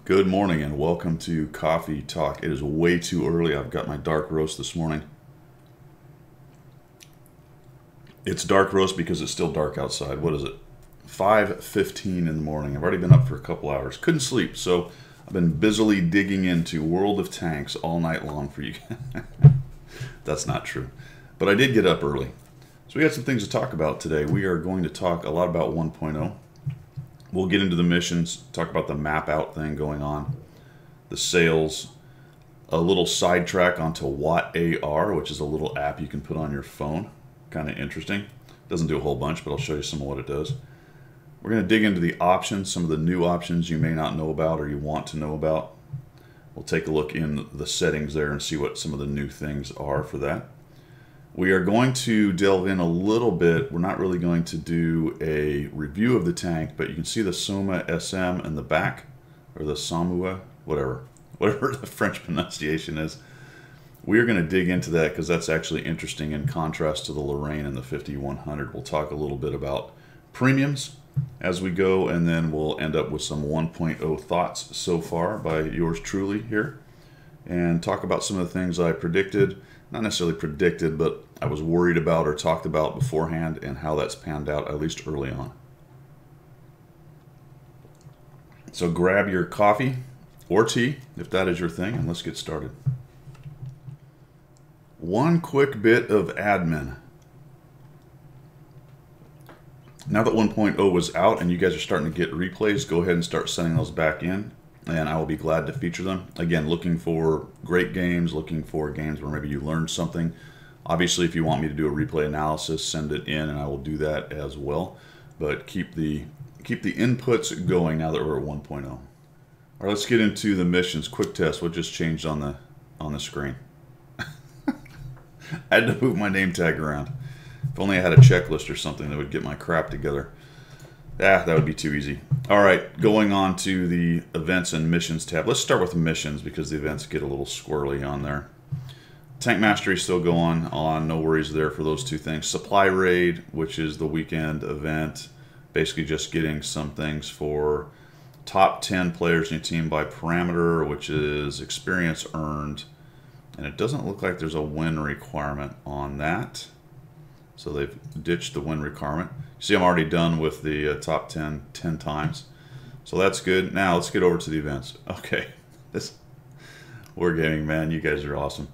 Good morning and welcome to Coffee Talk. It is way too early. I've got my dark roast this morning. It's dark roast because it's still dark outside. What is it? 5:15 in the morning. I've already been up for a couple hours. Couldn't sleep, so I've been busily digging into World of Tanks all night long for you. That's not true. But I did get up early. So we got some things to talk about today. We are going to talk a lot about 1.0. We'll get into the missions, talk about the map out thing going on, the sales, a little sidetrack onto Watt AR, which is a little app you can put on your phone. Kind of interesting. Doesn't do a whole bunch, but I'll show you some of what it does. We're going to dig into the options, some of the new options you may not know about or you want to know about. We'll take a look in the settings there and see what some of the new things are for that. We are going to delve in a little bit. We're not really going to do a review of the tank, but you can see the Soma SM in the back, or the Samua, whatever the French pronunciation is. We are going to dig into that because that's actually interesting in contrast to the Lorraine and the 5100. We'll talk a little bit about premiums as we go, and then we'll end up with some 1.0 thoughts so far by yours truly here, and talk about some of the things I predicted. Not necessarily predicted, but I was worried about or talked about beforehand, and how that's panned out, at least early on. So grab your coffee or tea, if that is your thing, and let's get started. One quick bit of admin. Now that 1.0 was out and you guys are starting to get replays, go ahead and start sending those back in, and I will be glad to feature them. Again, looking for great games, looking for games where maybe you learned something. Obviously, if you want me to do a replay analysis, send it in and I will do that as well. But keep the inputs going now that we're at 1.0. All right, let's get into the missions. Quick test. What just changed on the screen? I had to move my name tag around. If only I had a checklist or something that would get my crap together. That would be too easy. All right, going on to the events and missions tab. Let's start with missions because the events get a little squirrely on there. Tank Mastery still going on. No worries there for those two things. Supply Raid, which is the weekend event. Basically just getting some things for top 10 players in your team by parameter, which is experience earned. And it doesn't look like there's a win requirement on that. So they've ditched the win requirement. You see I'm already done with the top 10 times. So that's good. Now let's get over to the events. Okay, this Wargaming, man, you guys are awesome.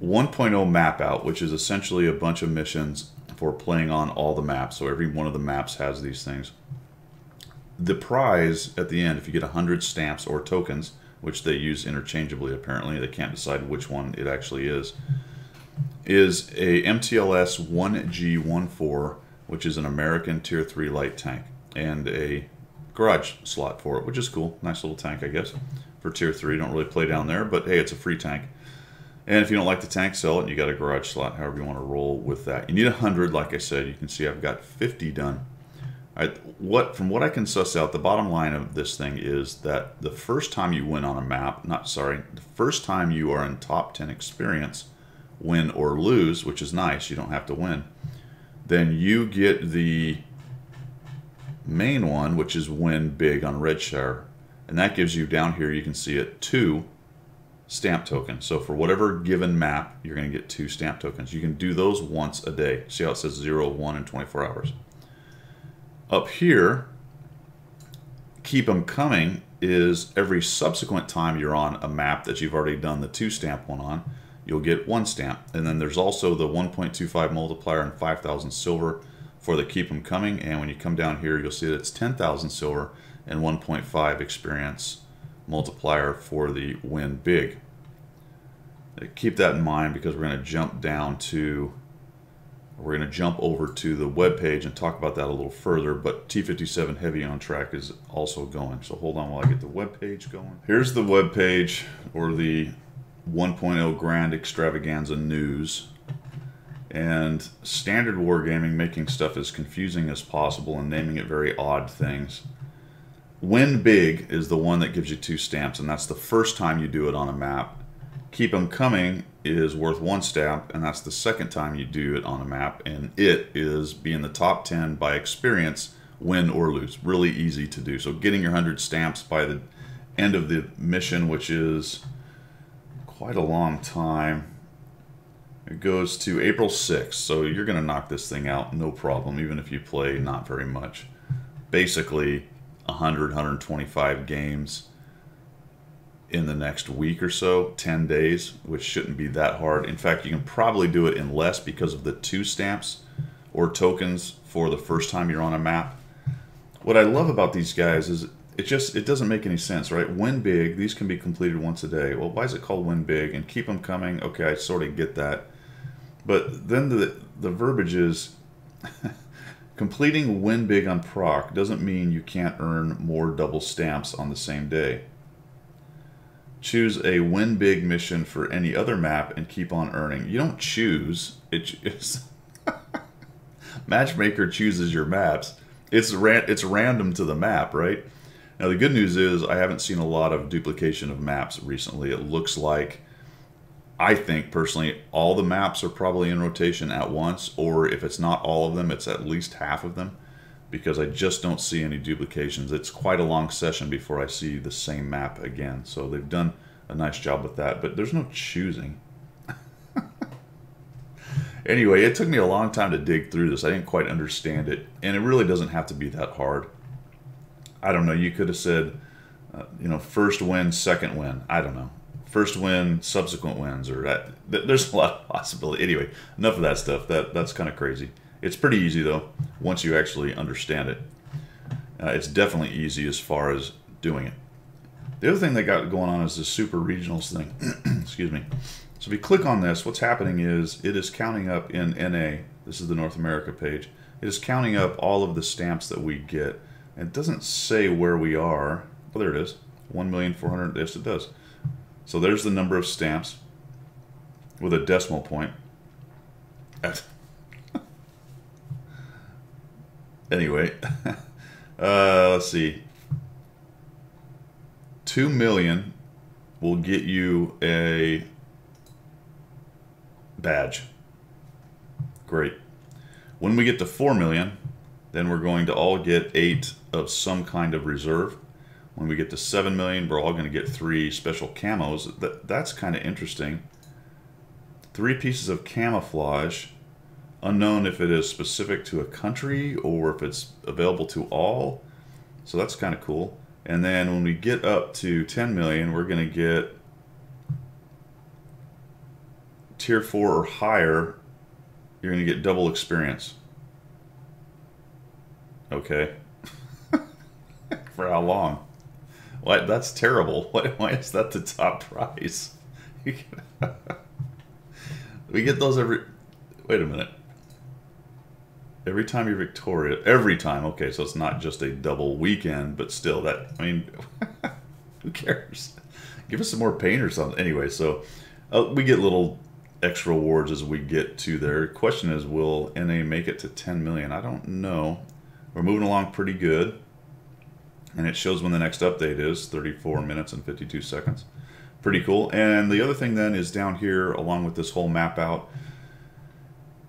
1.0 map out, which is essentially a bunch of missions for playing on all the maps. So every one of the maps has these things. The prize at the end, if you get 100 stamps or tokens, which they use interchangeably apparently, they can't decide which one it actually is a MTLS 1G14, which is an American Tier 3 light tank, and a garage slot for it, which is cool. Nice little tank, I guess, for Tier 3. Don't really play down there, but hey, it's a free tank. And if you don't like the tank, sell it, and you got a garage slot, however you want to roll with that. You need 100, like I said. You can see I've got 50 done. All right, from what I can suss out, the bottom line of this thing is that the first time you win on a map, the first time you are in top 10 experience, win or lose, which is nice, you don't have to win, then you get the main one, which is win big on Redshire, and that gives you, down here you can see it, 2 stamp tokens. So for whatever given map, you're going to get 2 stamp tokens. You can do those once a day. See how it says 0, 1, and 24 hours. Up here, keep them coming is every subsequent time you're on a map that you've already done the 2 stamp one on, you'll get 1 stamp. And then there's also the 1.25 multiplier and 5,000 silver for the keep them coming. And when you come down here, you'll see that it's 10,000 silver and 1.5 experience multiplier for the win big. Keep that in mind because we're going to jump over to the web page and talk about that a little further, but T57 Heavy on Track is also going. So hold on while I get the web page going. Here's the web page, or the 1.0 Grand Extravaganza news. And standard wargaming, making stuff as confusing as possible and naming it very odd things. Win Big is the one that gives you 2 stamps, and that's the first time you do it on a map. Keep Them Coming is worth 1 stamp, and that's the second time you do it on a map, and it is being the top 10 by experience, win or lose. Really easy to do. So getting your 100 stamps by the end of the mission, which is quite a long time. It goes to April 6th, so you're going to knock this thing out no problem, even if you play not very much. Basically, 100, 125 games in the next week or so, 10 days, which shouldn't be that hard. In fact, you can probably do it in less because of the 2 stamps or tokens for the first time you're on a map. What I love about these guys is it doesn't make any sense, right? Win Big, these can be completed once a day. Well, why is it called Win Big? And Keep Them Coming, okay, I sort of get that. But then the verbiage is completing Win Big on proc doesn't mean you can't earn more double stamps on the same day. Choose a Win Big mission for any other map and keep on earning. You don't choose. It's Matchmaker chooses your maps. It's random to the map, right? Now the good news is I haven't seen a lot of duplication of maps recently. It looks like, I think personally, all the maps are probably in rotation at once, or if it's not all of them, it's at least half of them, because I just don't see any duplications. It's quite a long session before I see the same map again. So they've done a nice job with that, but there's no choosing. Anyway, it took me a long time to dig through this. I didn't quite understand it, and it really doesn't have to be that hard. I don't know, you could have said, you know, first win, second win. I don't know. First win, subsequent wins, or that. There's a lot of possibility. Anyway, enough of that stuff. That's kind of crazy. It's pretty easy, though, once you actually understand it. It's definitely easy as far as doing it. The other thing they got going on is this super regionals thing. Excuse me. So if you click on this, what's happening is it is counting up in NA. This is the North America page. It is counting up all of the stamps that we get. And it doesn't say where we are. Oh, there it is. 1,400,000. Yes, it does. So there's the number of stamps with a decimal point. Anyway, let's see. 2 million will get you a badge. Great. When we get to 4 million, then we're going to all get 8 of some kind of reserve. When we get to 7 million, we're all going to get 3 special camos. That's kind of interesting. 3 pieces of camouflage. Unknown if it is specific to a country or if it's available to all. So that's kind of cool. And then when we get up to 10 million, we're going to get tier 4 or higher. You're going to get double experience. Okay. For how long? What? That's terrible. Why is that the top prize? We get those every... Wait a minute. Every time you're victorious. Every time. Okay, so it's not just a double weekend, but still that... I mean, who cares? Give us some more paint or something. Anyway, so we get little extra rewards as we get to there. Question is, will NA make it to 10 million? I don't know. We're moving along pretty good. And it shows when the next update is, 34 minutes and 52 seconds. Pretty cool. And the other thing then is down here, along with this whole map out,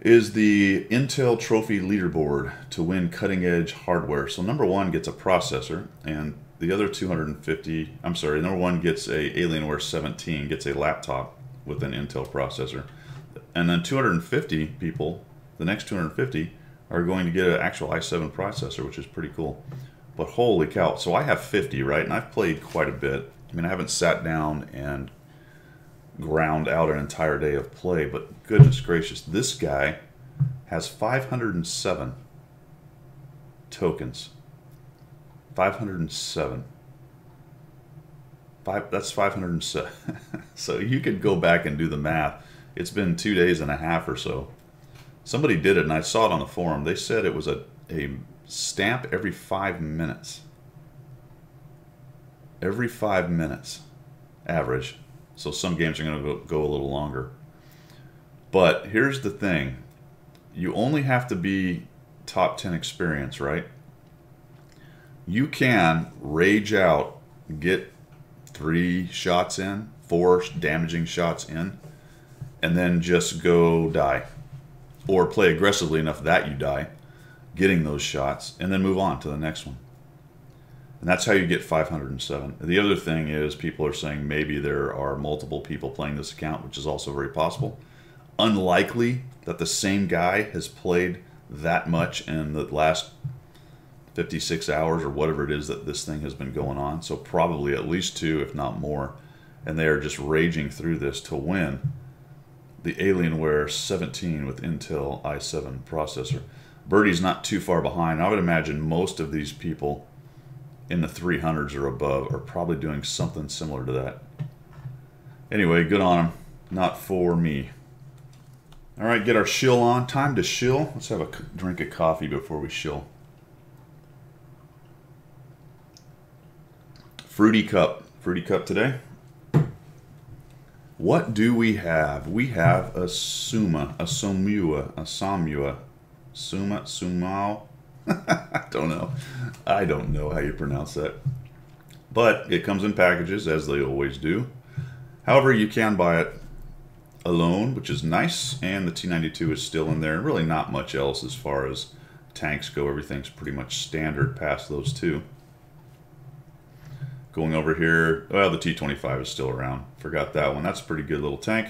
is the Intel Trophy Leaderboard to win cutting-edge hardware. So number 1 gets a processor, and the other 250, I'm sorry, number 1 gets a Alienware 17, gets a laptop with an Intel processor. And then 250 people, the next 250, are going to get an actual i7 processor, which is pretty cool. But holy cow, so I have 50, right? And I've played quite a bit. I mean, I haven't sat down and ground out an entire day of play, but goodness gracious, this guy has 507 tokens. 507. That's 507. So you could go back and do the math. It's been 2 days and a half or so. Somebody did it, and I saw it on the forum. They said it was a stamp every 5 minutes. Every 5 minutes, average. So some games are going to go a little longer. But here's the thing. You only have to be top 10 experience, right? You can rage out, get 3 shots in, 4 damaging shots in, and then just go die. Or play aggressively enough that you die, getting those shots, and then move on to the next one. And that's how you get 507. The other thing is people are saying maybe there are multiple people playing this account, which is also very possible. Unlikely that the same guy has played that much in the last 56 hours or whatever it is that this thing has been going on. So probably at least 2, if not more. And they are just raging through this to win the Alienware 17 with Intel i7 processor. Birdie's not too far behind. I would imagine most of these people in the 300s or above are probably doing something similar to that. Anyway, good on them. Not for me. All right, get our shill on. Time to shill. Let's have a drink of coffee before we shill. Fruity cup. Fruity cup today. What do we have? We have a Suma, a Somua, a Samua, Suma, Sumao. I don't know. I don't know how you pronounce that. But it comes in packages, as they always do. However, you can buy it alone, which is nice, and the T92 is still in there. Really not much else as far as tanks go. Everything's pretty much standard past those two. Going over here, well, the T25 is still around. Forgot that one. That's a pretty good little tank.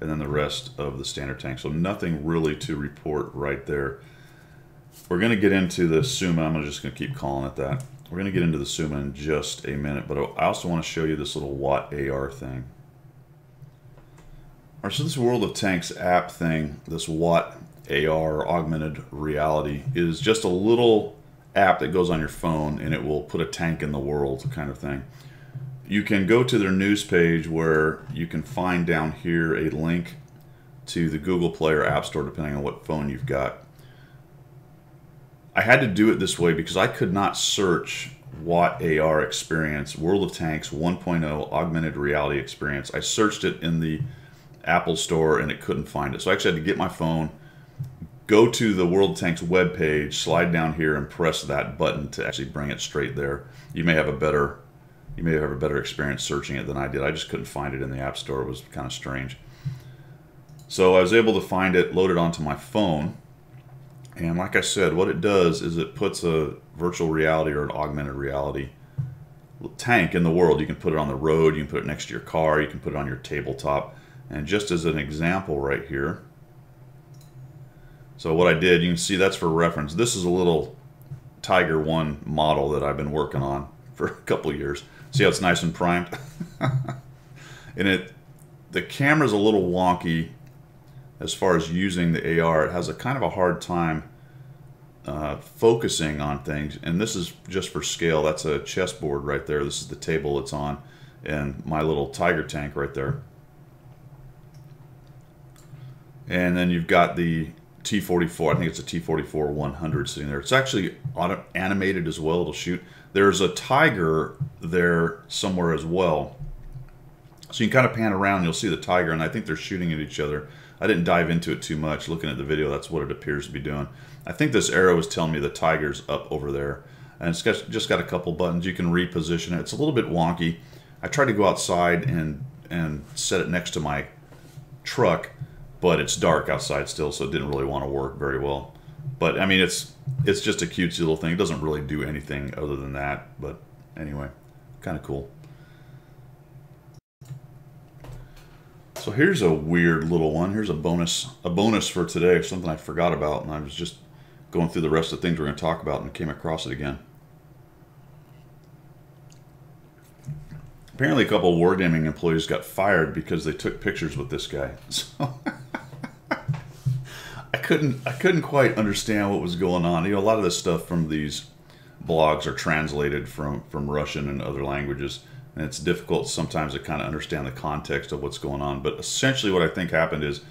And then the rest of the standard tank. So nothing really to report right there. We're going to get into the Suma. I'm just going to keep calling it that. We're going to get into the Suma in just a minute. But I also want to show you this little Watt AR thing. All right, so this World of Tanks app thing, this Watt AR, augmented reality, is just a little app that goes on your phone and it will put a tank in the world kind of thing. You can go to their news page where you can find down here a link to the Google Play or App Store depending on what phone you've got. I had to do it this way because I could not search Watt AR experience, World of Tanks 1.0 augmented reality experience. I searched it in the Apple Store and it couldn't find it. So I actually had to get my phone, go to the World of Tanks webpage, slide down here and press that button to actually bring it straight there. You may have a better experience searching it than I did. I just couldn't find it in the App Store. It was kind of strange. So I was able to find it, load it onto my phone. And like I said, what it does is it puts a virtual reality or an augmented reality tank in the world. You can put it on the road, you can put it next to your car, you can put it on your tabletop. And just as an example right here, so what I did, you can see that's for reference. This is a little Tiger 1 model that I've been working on for a couple of years. See how it's nice and primed? And the camera's a little wonky as far as using the AR. It has a kind of a hard time focusing on things. And this is just for scale. That's a chessboard right there. This is the table it's on. And my little Tiger tank right there. And then you've got the T44, I think it's a T44 100 sitting there. It's actually animated as well, it'll shoot. There's a Tiger there somewhere as well. So you can kind of pan around and you'll see the Tiger, and I think they're shooting at each other. I didn't dive into it too much. Looking at the video, that's what it appears to be doing. I think this arrow is telling me the Tiger's up over there. And it's just got a couple buttons. You can reposition it. It's a little bit wonky. I tried to go outside and set it next to my truck, but it's dark outside still, so it didn't really want to work very well. But I mean, it's just a cutesy little thing. It doesn't really do anything other than that. But anyway, kind of cool. So here's a weird little one. Here's a bonus for today, something I forgot about, and I was just going through the rest of the things we're going to talk about and came across it again. Apparently, a couple of Wargaming employees got fired because they took pictures with this guy. So I couldn't quite understand what was going on. You know, a lot of this stuff from these blogs are translated from Russian and other languages, and it's difficult sometimes to kind of understand the context of what's going on. But essentially, what I think happened is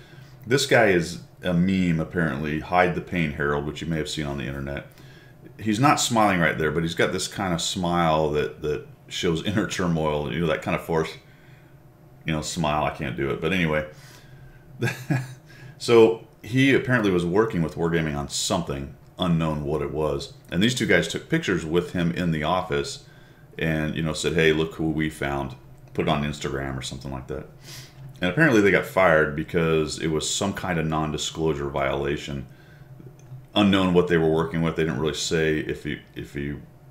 this guy is a meme. Apparently, Hide the Pain Herald, which you may have seen on the internet. He's not smiling right there, but he's got this kind of smile that shows inner turmoil, you know, that kind of forced, you know, smile. I can't do it, but anyway. So he apparently was working with Wargaming on something, unknown what it was. And these two guys took pictures with him in the office and, you know, said, hey, look who we found. Put it on Instagram or something like that. And apparently they got fired because it was some kind of non-disclosure violation. Unknown what they were working with. They didn't really say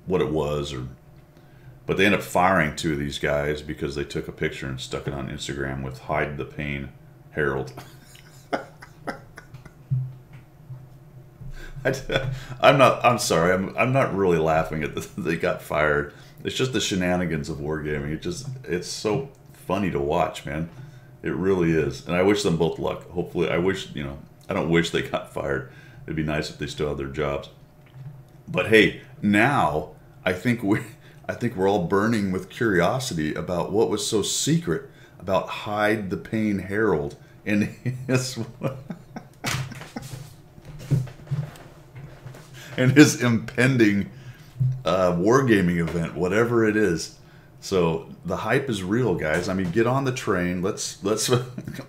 what it was, but they ended up firing two of these guys because they took a picture and stuck it on Instagram with "Hide the Pain, Harold." I'm sorry. I'm not really laughing at this. They got fired. It's just the shenanigans of wargaming. It's so funny to watch, man. It really is. And I wish them both luck. Hopefully, I don't wish they got fired. It'd be nice if they still had their jobs. But hey, now I think we're all burning with curiosity about what was so secret about Hide the Pain Harold and his and his impending wargaming event, whatever it is. So the hype is real, guys. I mean, get on the train. Let's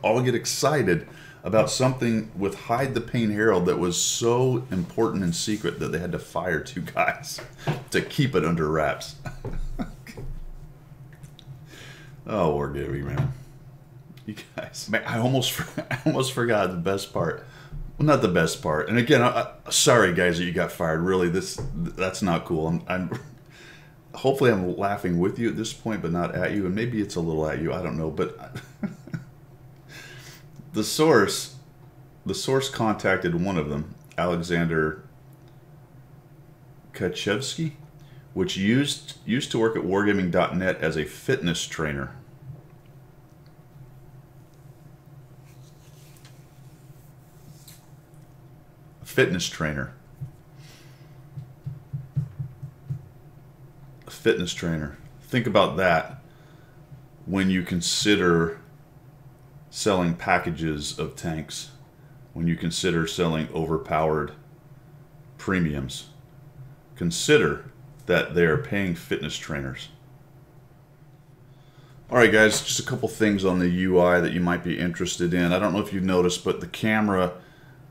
all get excited about something with Hide the Pain Harold that was so important and secret that they had to fire two guys to keep it under wraps. Oh, wargaming, man. You guys, man, I almost forgot the best part. Well, not the best part. And again, sorry guys that you got fired. Really, that's not cool. Hopefully I'm laughing with you at this point, but not at you. And maybe it's a little at you. I don't know. But the source contacted one of them, Alexander Kachevsky, which used to work at wargaming.net as a fitness trainer. Fitness trainer. A fitness trainer. Think about that when you consider selling packages of tanks, when you consider selling overpowered premiums. Consider that they are paying fitness trainers. Alright guys, just a couple things on the UI that you might be interested in. I don't know if you've noticed, but the camera,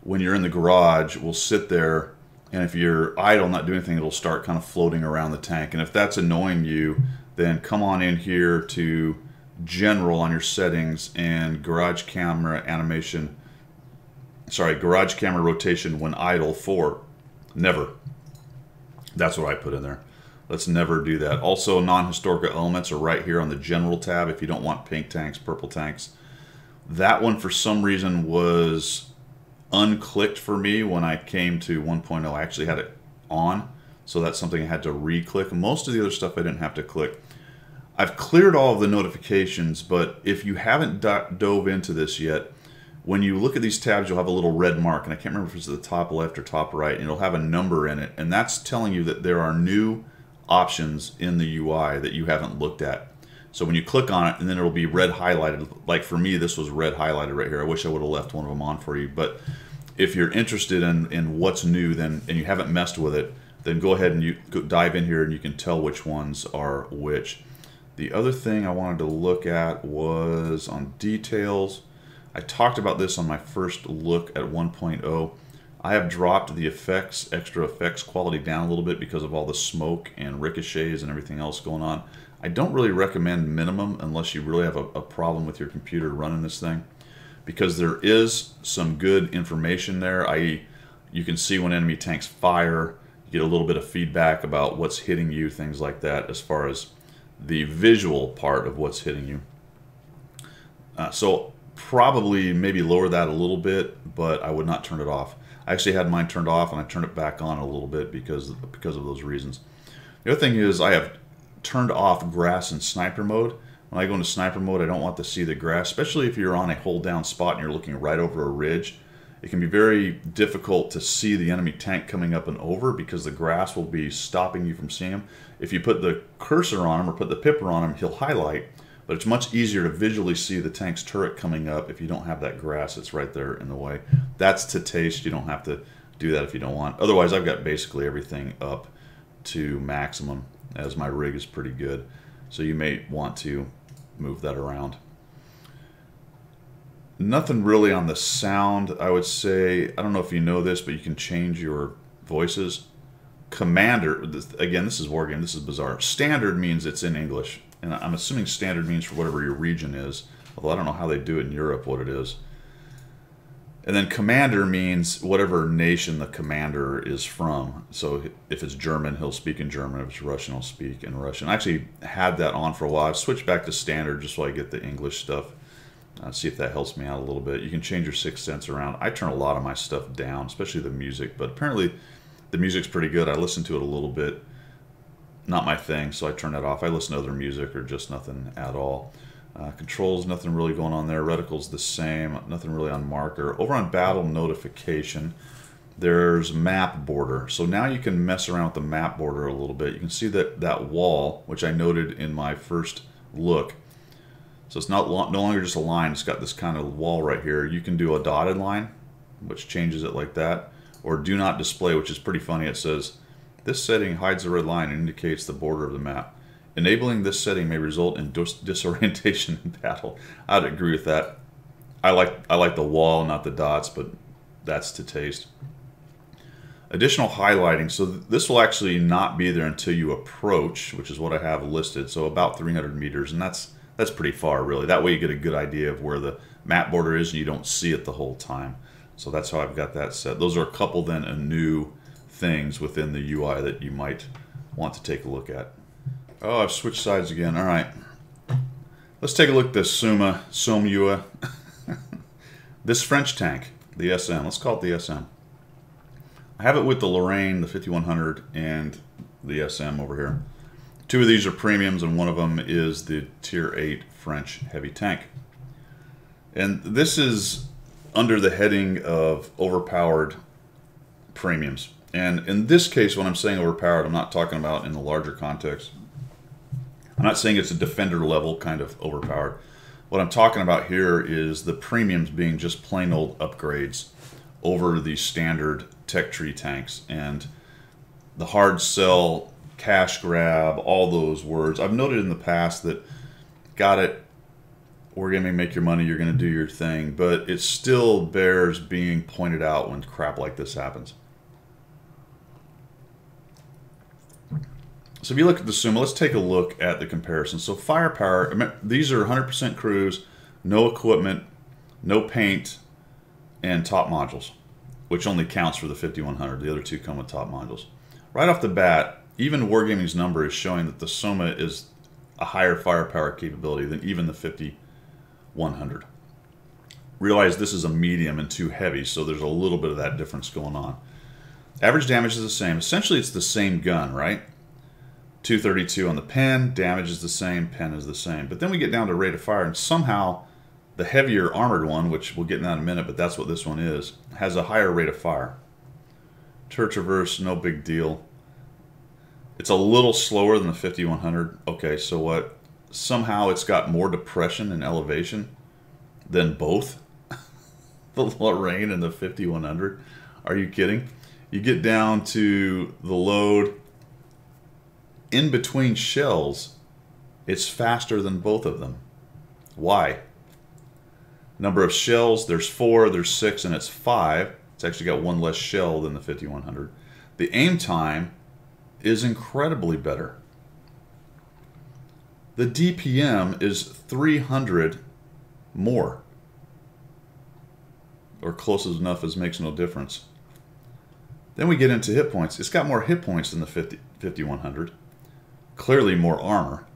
when you're in the garage, will sit there, and if you're idle, not doing anything, it'll start kind of floating around the tank. And if that's annoying you, then come on in here to General on your settings and garage camera rotation when idle for never. That's what I put in there. Let's never do that. Also, non-historical elements are right here on the General tab if you don't want pink tanks, purple tanks. That one, for some reason, was unclicked for me when I came to 1.0. I actually had it on, so that's something I had to re-click. Most of the other stuff I didn't have to click. I've cleared all of the notifications, but if you haven't dove into this yet, when you look at these tabs, you'll have a little red mark, and I can't remember if it's the top left or top right, and it'll have a number in it, and that's telling you that there are new options in the UI that you haven't looked at. So when you click on it, and then it'll be red highlighted. Like for me, this was red highlighted right here. I wish I would have left one of them on for you, but if you're interested in what's new, then and you haven't messed with it, then go ahead and you go dive in here and you can tell which ones are which. The other thing I wanted to look at was on details. I talked about this on my first look at 1.0. I have dropped the extra effects quality down a little bit because of all the smoke and ricochets and everything else going on. I don't really recommend minimum unless you really have a problem with your computer running this thing, because there is some good information there, i.e. you can see when enemy tanks fire, you get a little bit of feedback about what's hitting you, things like that, as far as the visual part of what's hitting you. So probably maybe lower that a little bit, but I would not turn it off. I actually had mine turned off and I turned it back on a little bit because of those reasons. The other thing is I have turned off grass in sniper mode. When I go into sniper mode, I don't want to see the grass, especially if you're on a hold down spot and you're looking right over a ridge. It can be very difficult to see the enemy tank coming up and over because the grass will be stopping you from seeing him. If you put the cursor on him or put the pipper on him, he'll highlight, but it's much easier to visually see the tank's turret coming up if you don't have that grass that's right there in the way. That's to taste. You don't have to do that if you don't want. Otherwise, I've got basically everything up to maximum, as my rig is pretty good. So you may want to move that around. Nothing really on the sound, I would say. I don't know if you know this, but you can change your voices. Commander, again, this is Wargame, this is bizarre. Standard means it's in English, and I'm assuming standard means for whatever your region is, although I don't know how they do it in Europe, what it is. And then commander means whatever nation the commander is from. So if it's German, he'll speak in German. If it's Russian, he'll speak in Russian. I actually had that on for a while. I've switched back to standard just so I get the English stuff. See if that helps me out a little bit. You can change your 6 cents around. I turn a lot of my stuff down, especially the music, but apparently the music's pretty good. I listen to it a little bit. Not my thing, so I turn that off. I listen to other music or just nothing at all. Controls, nothing really going on there. Reticle's the same, nothing really on marker. Over on battle notification, there's map border. So now you can mess around with the map border a little bit. You can see that wall, which I noted in my first look. So it's no longer just a line, it's got this kind of wall right here. You can do a dotted line, which changes it like that, or do not display, which is pretty funny. It says, this setting hides the red line and indicates the border of the map. Enabling this setting may result in disorientation in battle. I'd agree with that. I like the wall, not the dots, but that's to taste. Additional highlighting. So this will actually not be there until you approach, which is what I have listed. So about 300 meters, and that's pretty far, really. That way you get a good idea of where the map border is, and you don't see it the whole time. So that's how I've got that set. Those are a couple then of new things within the UI that you might want to take a look at. Oh, I've switched sides again. All right. Let's take a look at this Somua. This French tank, the SM. Let's call it the SM. I have it with the Lorraine, the 5100, and the SM over here. 2 of these are premiums, and one of them is the Tier 8 French heavy tank. And this is under the heading of overpowered premiums. And in this case, when I'm saying overpowered, I'm not talking about in the larger context. I'm not saying it's a defender level kind of overpowered. What I'm talking about here is the premiums being just plain old upgrades over the standard tech tree tanks. And the hard sell, cash grab, all those words. I've noted in the past that, got it, we're going to make your money, you're going to do your thing, but it still bears being pointed out when crap like this happens. So if you look at the Summa, let's take a look at the comparison. So firepower, these are 100% crews, no equipment, no paint, and top modules, which only counts for the 5100. The other 2 come with top modules. Right off the bat, even Wargaming's number is showing that the Soma is a higher firepower capability than even the 5100. Realize this is a medium and 2 heavy, so there's a little bit of that difference going on. Average damage is the same. Essentially, it's the same gun, right? 232 on the pen, damage is the same, pen is the same. But then we get down to rate of fire, and somehow the heavier armored one, which we'll get in that in a minute, but that's what this one is, has a higher rate of fire. Turret traverse, no big deal. It's a little slower than the 5100. Okay, so what? Somehow it's got more depression and elevation than both the Lorraine and the 5100. Are you kidding? You get down to the load in between shells, it's faster than both of them. Why? Number of shells, there's 4, there's 6, and it's 5. It's actually got 1 less shell than the 5100. The aim time is incredibly better. The DPM is 300 more. Or close enough as makes no difference. Then we get into hit points. It's got more hit points than the 5100. Clearly more armor.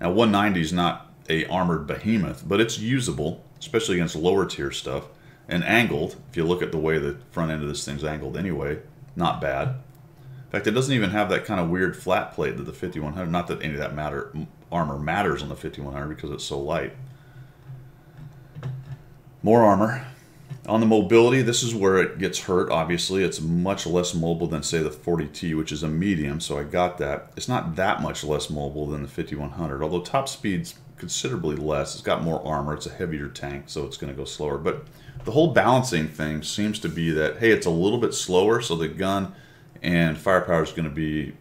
Now 190 is not a armored behemoth, but it's usable, especially against lower tier stuff. And angled, if you look at the way the front end of this thing's angled anyway, not bad. In fact, it doesn't even have that kind of weird flat plate that the 5100, not that any of that armor matters on the 5100 because it's so light. More armor. On the mobility, this is where it gets hurt, obviously. It's much less mobile than, say, the 40T, which is a medium, so I got that. It's not that much less mobile than the 5100, although top speed's considerably less. It's got more armor. It's a heavier tank, so it's going to go slower. But the whole balancing thing seems to be that, hey, it's a little bit slower, so the gun and firepower is going to be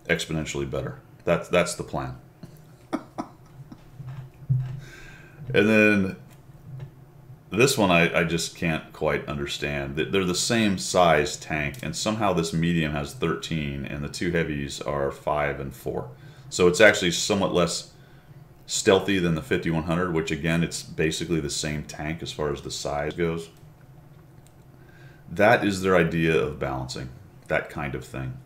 exponentially better. That's the plan. And then This one I just can't quite understand. They're the same size tank, and somehow this medium has 13, and the two heavies are 5 and 4. So it's actually somewhat less stealthy than the 5100, which again, it's basically the same tank as far as the size goes. That is their idea of balancing, that kind of thing.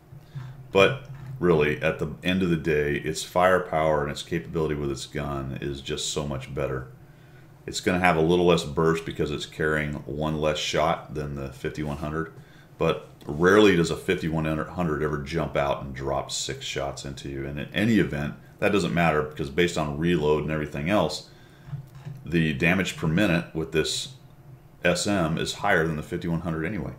But really, at the end of the day, its firepower and its capability with its gun is just so much better. It's going to have a little less burst because it's carrying one less shot than the 5100, but rarely does a 5100 ever jump out and drop 6 shots into you. And in any event, that doesn't matter because based on reload and everything else, the damage per minute with this SM is higher than the 5100 anyway.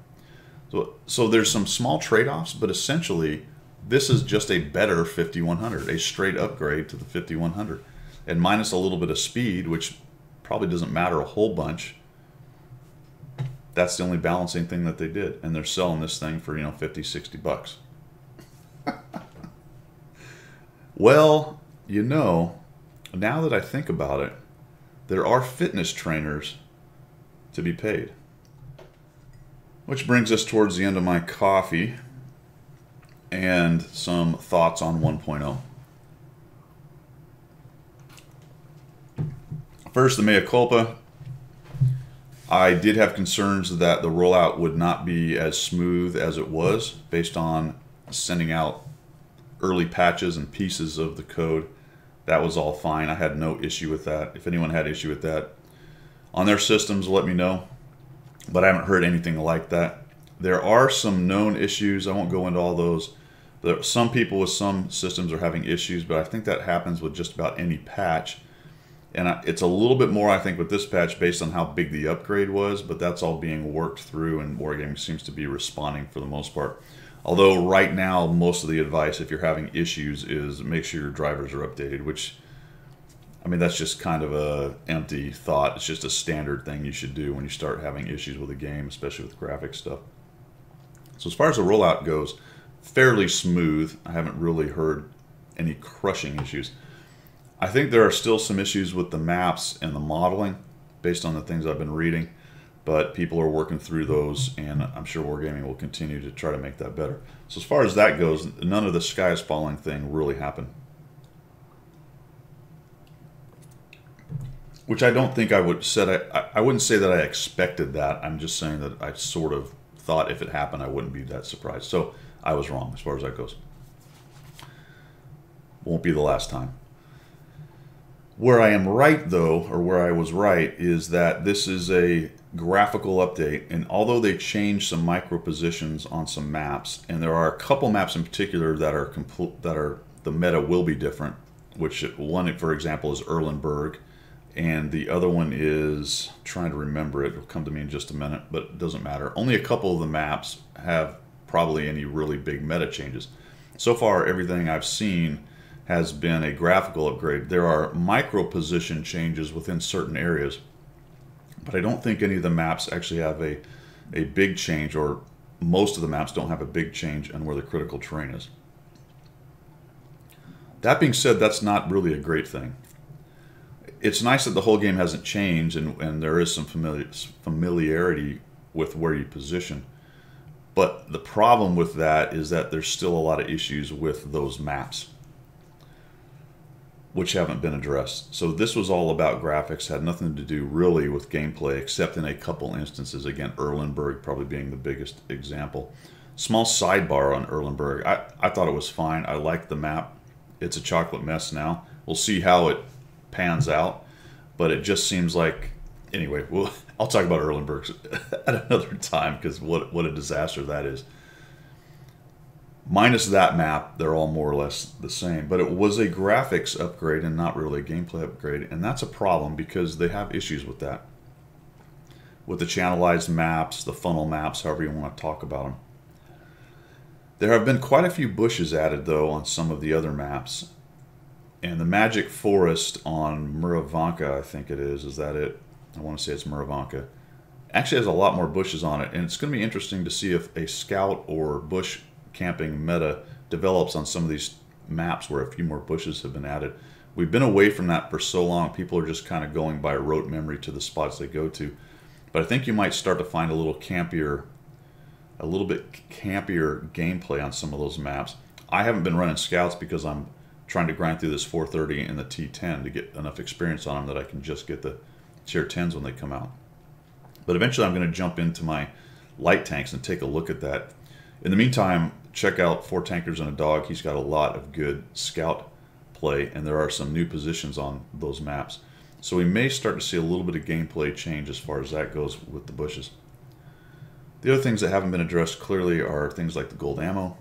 So there's some small trade-offs, but essentially this is just a better 5100, a straight upgrade to the 5100, and minus a little bit of speed, which probably doesn't matter a whole bunch. That's the only balancing thing that they did, and they're selling this thing for, 50, 60 bucks. Well, now that I think about it, there are fitness trainers to be paid. Which brings us towards the end of my coffee and some thoughts on 1.0. First, the mea culpa. I did have concerns that the rollout would not be as smooth as it was based on sending out early patches and pieces of the code. That was all fine. I had no issue with that. If anyone had issue with that on their systems, let me know. But I haven't heard anything like that. There are some known issues. I won't go into all those. Some people with some systems are having issues, but I think that happens with just about any patch. And it's a little bit more, I think, with this patch based on how big the upgrade was, but that's all being worked through, and Wargaming seems to be responding for the most part. Although right now, most of the advice, if you're having issues, is make sure your drivers are updated, which, I mean, that's just kind of a empty thought. It's just a standard thing you should do when you start having issues with a game, especially with graphic stuff. So as far as the rollout goes, fairly smooth. I haven't really heard any crushing issues. I think there are still some issues with the maps and the modeling based on the things I've been reading, but people are working through those, and I'm sure Wargaming will continue to try to make that better. So as far as that goes, none of the sky is falling thing really happened. Which I don't think I would said. I wouldn't say that I expected that. I'm just saying that I sort of thought if it happened, I wouldn't be that surprised. So I was wrong as far as that goes. Won't be the last time. Where I am right, though, or where I was right, is that this is a graphical update, and although they changed some micro positions on some maps, and there are a couple maps in particular that are the meta will be different. Which one, for example, is Erlenberg, and the other one is, I'm trying to remember it. It'll come to me in just a minute, but it doesn't matter. Only a couple of the maps have probably any really big meta changes. So far, everything I've seen has been a graphical upgrade. There are micro position changes within certain areas, but I don't think any of the maps actually have a big change, or most of the maps don't have a big change in where the critical terrain is. That being said, that's not really a great thing. It's nice that the whole game hasn't changed, and there is some familiarity with where you position. But the problem with that is that there's still a lot of issues with those maps, which haven't been addressed. So this was all about graphics, had nothing to do really with gameplay, except in a couple instances. Again, Erlenberg probably being the biggest example. Small sidebar on Erlenberg. I thought it was fine. I liked the map. It's a chocolate mess now. We'll see how it pans out, but it just seems like, anyway, I'll talk about Erlenberg at another time, because what a disaster that is. Minus that map, they're all more or less the same, but it was a graphics upgrade and not really a gameplay upgrade, and that's a problem because they have issues with that. With the channelized maps, the funnel maps, however you want to talk about them. There have been quite a few bushes added, though, on some of the other maps. And the Magic Forest on Muravanka, I think it is that it? I want to say it's Muravanka. Actually has a lot more bushes on it, and it's going to be interesting to see if a scout or bush camping meta develops on some of these maps where a few more bushes have been added. We've been away from that for so long, people are just kind of going by rote memory to the spots they go to. But I think you might start to find a little bit campier gameplay on some of those maps. I haven't been running scouts because I'm trying to grind through this 430 and the T10 to get enough experience on them that I can just get the tier 10s when they come out. But eventually I'm going to jump into my light tanks and take a look at that. In the meantime, check out 4 Tankers and a Dog. He's got a lot of good scout play, and there are some new positions on those maps. So we may start to see a little bit of gameplay change as far as that goes with the bushes. The other things that haven't been addressed clearly are things like the gold ammo,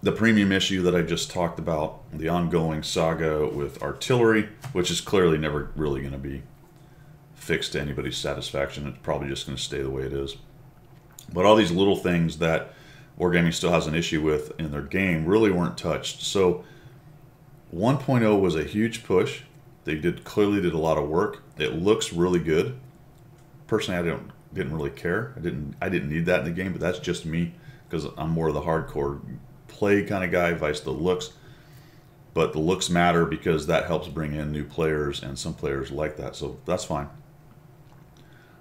the premium issue that I just talked about, the ongoing saga with artillery, which is clearly never really going to be fixed to anybody's satisfaction. It's probably just going to stay the way it is. But all these little things that Wargaming still has an issue with in their game really weren't touched. So 1.0 was a huge push. They clearly did a lot of work. It looks really good. Personally, I didn't really care. I didn't need that in the game, but that's just me because I'm more of the hardcore play kind of guy, vice the looks. But the looks matter because that helps bring in new players, and some players like that, so that's fine.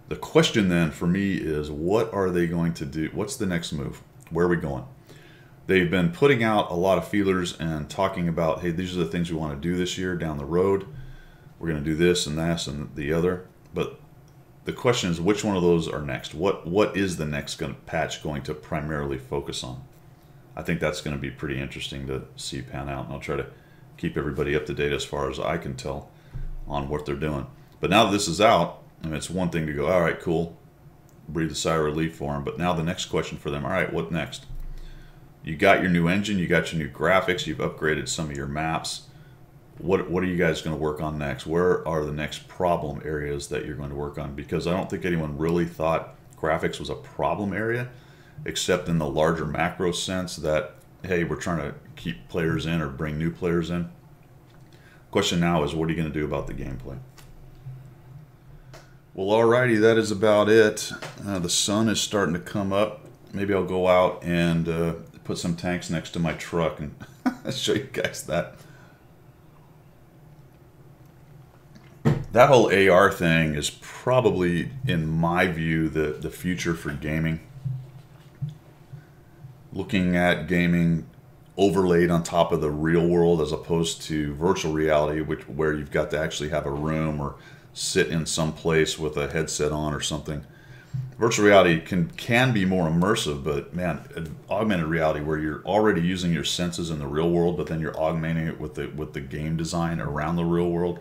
The question then for me is, what are they going to do? What's the next move? Where are we going? They've been putting out a lot of feelers and talking about, hey, these are the things we want to do this year down the road. We're going to do this and that and the other. But the question is, which one of those are next? What is the next patch going to primarily focus on? I think that's going to be pretty interesting to see pan out, and I'll try to keep everybody up to date as far as I can tell on what they're doing. But now that this is out, I mean, it's one thing to go, all right, cool, breathe a sigh of relief for them. But now the next question for them, all right, what next? You got your new engine, you got your new graphics, you've upgraded some of your maps. What are you guys going to work on next? Where are the next problem areas that you're going to work on? Because I don't think anyone really thought graphics was a problem area, except in the larger macro sense that, hey, we're trying to keep players in or bring new players in. Question now is, what are you going to do about the gameplay? Well, alrighty, that is about it. The sun is starting to come up. Maybe I'll go out and put some tanks next to my truck and show you guys that. That whole AR thing is probably, in my view, the future for gaming. Looking at gaming overlaid on top of the real world as opposed to virtual reality, where you've got to actually have a room or sit in some place with a headset on or something. Virtual reality can be more immersive, but man, augmented reality, where you're already using your senses in the real world, but then you're augmenting it with the game design around the real world,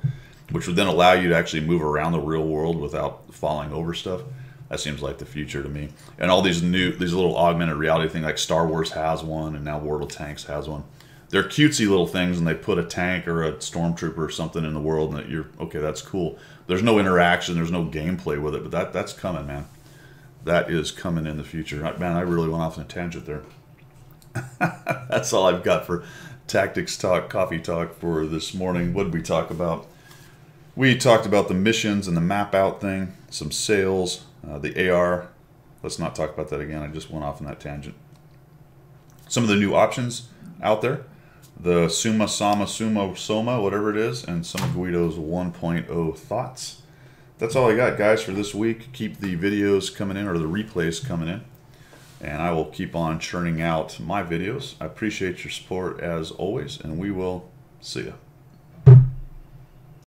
which would then allow you to actually move around the real world without falling over stuff. That seems like the future to me. And all these little augmented reality things, like Star Wars has one, and now World of Tanks has one. They're cutesy little things, and they put a tank or a stormtrooper or something in the world, and you're okay. That's cool. There's no interaction, there's no gameplay with it, but that's coming, man. That is coming in the future. Man, I really went off on a tangent there. That's all I've got for Tactics Talk, Coffee Talk for this morning. What did we talk about? We talked about the missions and the map out thing, some sales, the AR. Let's not talk about that again. I just went off on that tangent. Some of the new options out there. The Summa, Sama, Sumo, Soma, whatever it is, and some of Guido's 1.0 thoughts. That's all I got, guys, for this week. Keep the videos coming in, or the replays coming in, and I will keep on churning out my videos. I appreciate your support as always, and we will see ya.